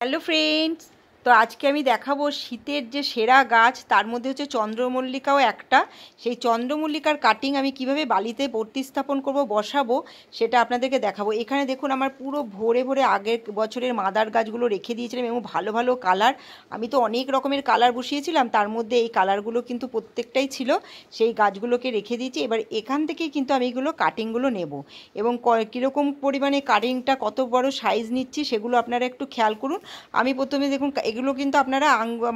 Hello friends, তো আজকে আমি দেখাবো শীতের যে সেরা গাছ, তার মধ্যে হচ্ছে চন্দ্রমল্লিকাও একটা। সেই চন্দ্রমল্লিকার কাটিং আমি কিভাবে বালিতে প্রতিস্থাপন করব, বসাবো, সেটা আপনাদেরকে দেখাবো। এখানে দেখুন, আমার পুরো ভরে ভরে আগের বছরের মাদার গাছগুলো রেখে দিয়েছিলাম এবং ভালো ভালো কালার। আমি তো অনেক রকমের কালার বসিয়েছিলাম, তার মধ্যে এই কালারগুলো কিন্তু প্রত্যেকটাই ছিল। সেই গাছগুলোকে রেখে দিয়েছি। এবার এখান থেকেই কিন্তু আমি এগুলো কাটিংগুলো নেব এবং কীরকম পরিমাণে কাটিংটা, কত বড় সাইজ নিচ্ছি, সেগুলো আপনারা একটু খেয়াল করুন। আমি প্রথমে দেখুন, এগুলো কিন্তু আপনারা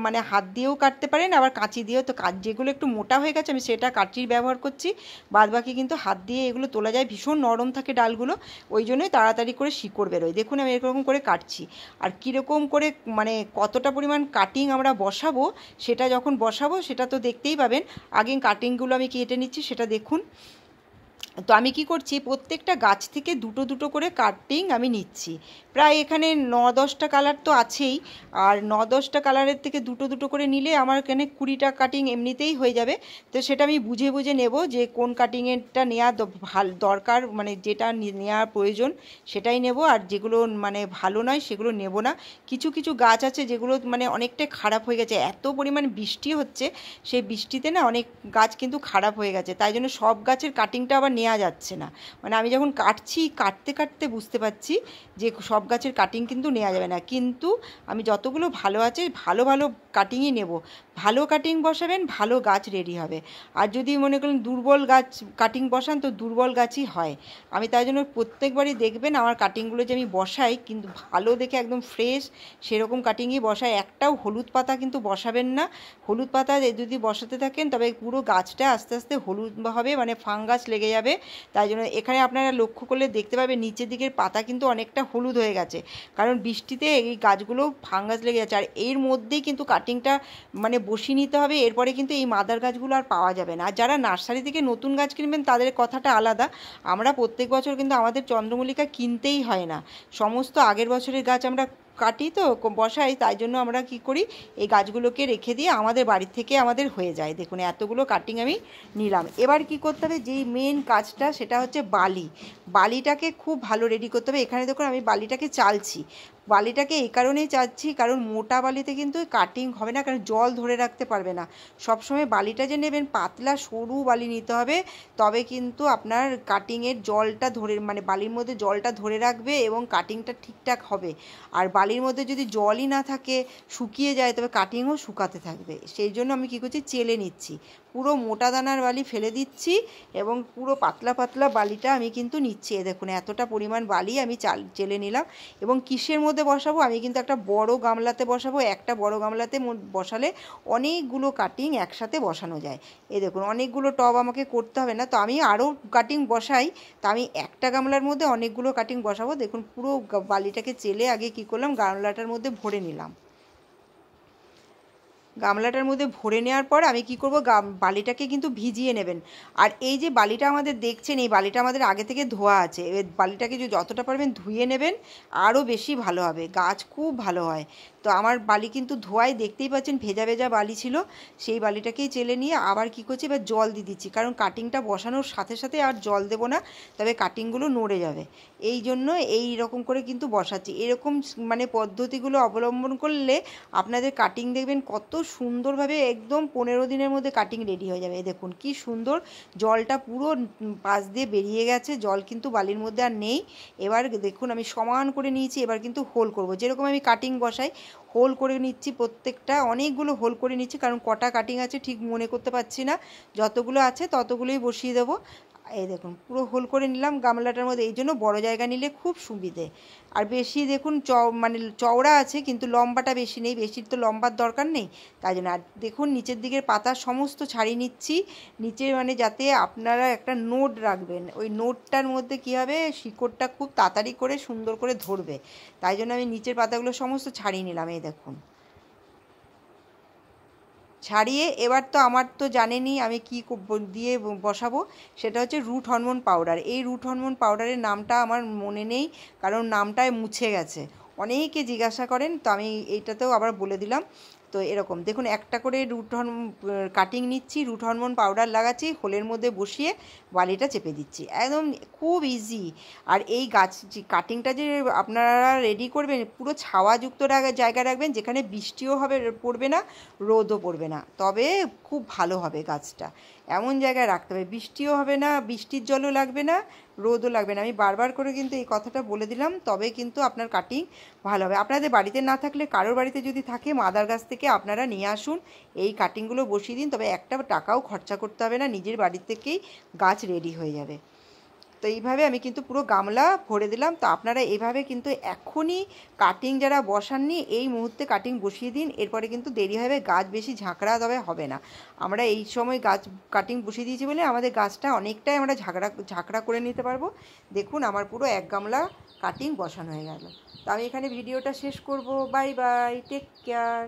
মানে হাত দিয়েও কাটতে পারেন, আবার কাঁচি দিয়েও। তো যেগুলো একটু মোটা হয়ে গেছে আমি সেটা কাঁচির ব্যবহার করছি, বাদ বাকি কিন্তু হাত দিয়ে এগুলো তোলা যায়। ভীষণ নরম থাকে ডালগুলো, ওই জন্যই তাড়াতাড়ি করে শিকড় বেরোয়। দেখুন আমি এরকম করে কাটছি। আর কীরকম করে মানে কতটা পরিমাণ কাটিং আমরা বসাবো, সেটা যখন বসাবো সেটা তো দেখতেই পাবেন। আগে কাটিংগুলো আমি কেটে নিচ্ছি, সেটা দেখুন। তো আমি কি করছি, প্রত্যেকটা গাছ থেকে দুটো দুটো করে কাটিং আমি নিচ্ছি। প্রায় এখানে 9-10টা কালার তো আছেই, আর 9-10টা কালারের থেকে দুটো দুটো করে নিলে আমার এখানে 20টা কাটিং এমনিতেই হয়ে যাবে। তো সেটা আমি বুঝে বুঝে নেব যে কোন কাটিংয়েরটা নেওয়া দরকার, মানে যেটা নেওয়ার প্রয়োজন সেটাই নেব, আর যেগুলো মানে ভালো নয় সেগুলো নেব না। কিছু কিছু গাছ আছে যেগুলো মানে অনেকটাই খারাপ হয়ে গেছে, এত পরিমাণ বৃষ্টি হচ্ছে, সেই বৃষ্টিতে না অনেক গাছ কিন্তু খারাপ হয়ে গেছে। তাই জন্য সব গাছের কাটিংটা আবার নেওয়া যাচ্ছে না। মানে আমি যখন কাটতে কাটতে বুঝতে পারছি যে সব গাছের কাটিং কিন্তু নেওয়া যাবে না। কিন্তু আমি যতগুলো ভালো আছে ভালো ভালো কাটিংই নেব। ভালো কাটিং বসাবেন, ভালো গাছ রেডি হবে। আর যদি মনে করেন দুর্বল গাছ কাটিং বসান, তো দুর্বল গাছই হয়। আমি তাই জন্য প্রত্যেকবারই দেখবেন আমার কাটিংগুলো যে আমি বসাই, কিন্তু ভালো দেখে একদম ফ্রেশ সেরকম কাটিংই বসাই। একটাও হলুদ পাতা কিন্তু বসাবেন না। হলুদ পাতা যদি বসাতে থাকেন, তবে পুরো গাছটা আস্তে আস্তে হলুদ হবে, মানে ফাঙ্গাস লেগে যাবে। তাই জন্য এখানে আপনারা লক্ষ্য করলে দেখতে পাবেন নিচের দিকের পাতা কিন্তু অনেকটা হলুদ হয়ে গেছে, কারণ বৃষ্টিতে এই গাছগুলো ফাঙ্গাস লেগে যাচ্ছে। আর এর মধ্যেই কিন্তু কাটিংটা মানে বসিয়ে নিতে হবে, এরপরে কিন্তু এই মাদার গাছগুলো আর পাওয়া যাবে না। আর যারা নার্সারি থেকে নতুন গাছ কিনবেন তাদের কথাটা আলাদা। আমরা প্রত্যেক বছর কিন্তু আমাদের চন্দ্রমল্লিকা কিনতেই হয় না, সমস্ত আগের বছরের গাছ আমরা কাটি তো বসাই। তাই জন্য আমরা কি করি, এই গাছগুলোকে রেখে দিয়ে আমাদের বাড়ির থেকে আমাদের হয়ে যায়। দেখুন এতগুলো কাটিং আমি নিলাম। এবার কি করতে হবে, যেই মেন কাজটা সেটা হচ্ছে বালিটাকে খুব ভালো রেডি করতে হবে। এখানে দেখুন আমি বালিটাকে চালছি। বালিটাকে এই কারণেই চাচ্ছি, কারণ মোটা বালিতে কিন্তু কাটিং হবে না, কারণ জল ধরে রাখতে পারবে না। সবসময় বালিটা যে নেবেন, পাতলা সরু বালি নিতে হবে, তবে কিন্তু আপনার কাটিংয়ের জলটা ধরে, মানে বালির মধ্যে জলটা ধরে রাখবে এবং কাটিংটা ঠিকঠাক হবে। আর বালির মধ্যে যদি জলই না থাকে, শুকিয়ে যায়, তবে কাটিংও শুকাতে থাকবে। সেই জন্য আমি কী করছি, চেলে নিচ্ছি। পুরো মোটা দানার বালি ফেলে দিচ্ছি এবং পুরো পাতলা পাতলা বালিটা আমি কিন্তু নিচ্ছি। দেখুন এতটা পরিমাণ বালি আমি চেলে নিলাম। এবং কিসের মধ্যে বসাবো, আমি কিন্তু একটা বড় গামলাতে বসাবো। একটা বড় গামলাতে বসালে অনেকগুলো কাটিং একসাথে বসানো যায়। এই দেখুন অনেকগুলো টব আমাকে করতে হবে না, তো আমি আরও কাটিং বসাই। তা আমি একটা গামলার মধ্যে অনেকগুলো কাটিং বসাবো। দেখুন পুরো বালিটাকে চেলে আগে কি করলাম, গামলাটার মধ্যে ভরে নিলাম। গামলাটার মধ্যে ভরে নেওয়ার পর আমি কি করব, বালিটাকে কিন্তু ভিজিয়ে নেবেন। আর এই যে বালিটা আমাদের দেখছেন, এই বালিটা আমাদের আগে থেকে ধোয়া আছে। এবার বালিটাকে যতটা পারবেন ধুয়ে নেবেন, আরও বেশি ভালো হবে, গাছ খুব ভালো হয়। তো আমার বালি কিন্তু ধোয়াই, দেখতেই পাচ্ছেন ভেজা ভেজা বালি ছিল। সেই বালিটাকেই চেলে নিয়ে আবার কি করছি, এবার জল দিয়ে দিচ্ছি, কারণ কাটিংটা বসানোর সাথে সাথে আর জল দেবো না, তবে কাটিংগুলো নড়ে যাবে। এই জন্য এই রকম করে কিন্তু বসাচ্ছি। এরকম মানে পদ্ধতিগুলো অবলম্বন করলে আপনাদের কাটিং দেখবেন কত সুন্দরভাবে একদম 15 দিনের মধ্যে কাটিং রেডি হয়ে যাবে। দেখুন কি সুন্দর, জলটা পুরো পাশ দিয়ে বেরিয়ে গেছে, জল কিন্তু বালির মধ্যে আর নেই। এবার দেখুন আমি সমান করে নিয়েছি। এবার কিন্তু হোল করব, যেরকম আমি কাটিং বসাই হোল করে নিচ্ছি। প্রত্যেকটা অনেকগুলো হোল করে নিচ্ছি, কারণ কটা কাটিং আছে ঠিক মনে করতে পারছি না। যতগুলো আছে ততগুলোই বসিয়ে দেবো। এই দেখুন পুরো হোল করে নিলাম গামলাটার মধ্যে। এই জন্য বড় জায়গা নিলে খুব সুবিধে। আর বেশি দেখুন মানে চওড়া আছে, কিন্তু লম্বাটা বেশি নেই, বেশির তো লম্বার দরকার নেই, তাই জন্য। আর দেখুন নিচের দিকের পাতা সমস্ত ছাড়িয়ে নিচ্ছি। নিচে মানে যাতে আপনারা একটা নোট রাখবেন, ওই নোটটার মধ্যে কী হবে, শিকড়টা খুব তাড়াতাড়ি করে সুন্দর করে ধরবে। তাই জন্য আমি নিচের পাতাগুলো সমস্ত ছাড়িয়ে নিলাম। এই দেখুন ছাড়িয়ে, এবার তো আমার তো জানেনই আমি কি দিয়ে বসাবো, সেটা হচ্ছে রুট হরমোন পাউডার। এই রুট হরমোন পাউডারের নামটা আমার মনে নেই, কারণ নামটায় মুছে গেছে। অনেকে জিজ্ঞাসা করেন, তো আমি এইটাতেও আবার বলে দিলাম। তো এরকম দেখুন একটা করে কাটিং নিচ্ছি, রুট হরমোন পাউডার লাগাচ্ছি, হোলের মধ্যে বসিয়ে বালিটা চেপে দিচ্ছি, একদম খুব ইজি। আর এই গাছ কাটিংটা যে আপনারা রেডি করবেন পুরো ছাওয়াযুক্ত জায়গা রাখবেন, যেখানে বৃষ্টিও পড়বে না, রোদও পড়বে না, তবে খুব ভালো হবে গাছটা। এমন জায়গায় রাখতে হবে বৃষ্টিও হবে না, বৃষ্টির জলও লাগবে না, রোদও লাগবে না। আমি বারবার করে কিন্তু এই কথাটা বলে দিলাম, তবে কিন্তু আপনার কাটিং ভালো হবে। আপনাদের বাড়িতে না থাকলে কারোর বাড়িতে যদি থাকে মাদার গাছ থেকে আপনারা নিয়ে আসুন, এই কাটিংগুলো বসিয়ে দিন, তবে একটা টাকাও খরচা করতে হবে না, নিজের বাড়ি থেকেই গাছ রেডি হয়ে যাবে। তো এইভাবে আমি কিন্তু পুরো গামলা ভরে দিলাম। তো আপনারা এইভাবে কিন্তু এখনই কাটিং যারা বসাননি এই মুহূর্তে কাটিং বসিয়ে দিন, এরপরে কিন্তু দেরি হবে, গাছ বেশি ঝাঁকড়া তবে হবে না। আমরা এই সময় গাছ কাটিং বসিয়ে দিয়েছি বলে আমাদের গাছটা অনেকটাই আমরা ঝাঁকড়া করে নিতে পারবো। দেখুন আমার পুরো এক গামলা কাটিং বসানো হয়ে গেল। তো আমি এখানে ভিডিওটা শেষ করব। Bye bye, take care.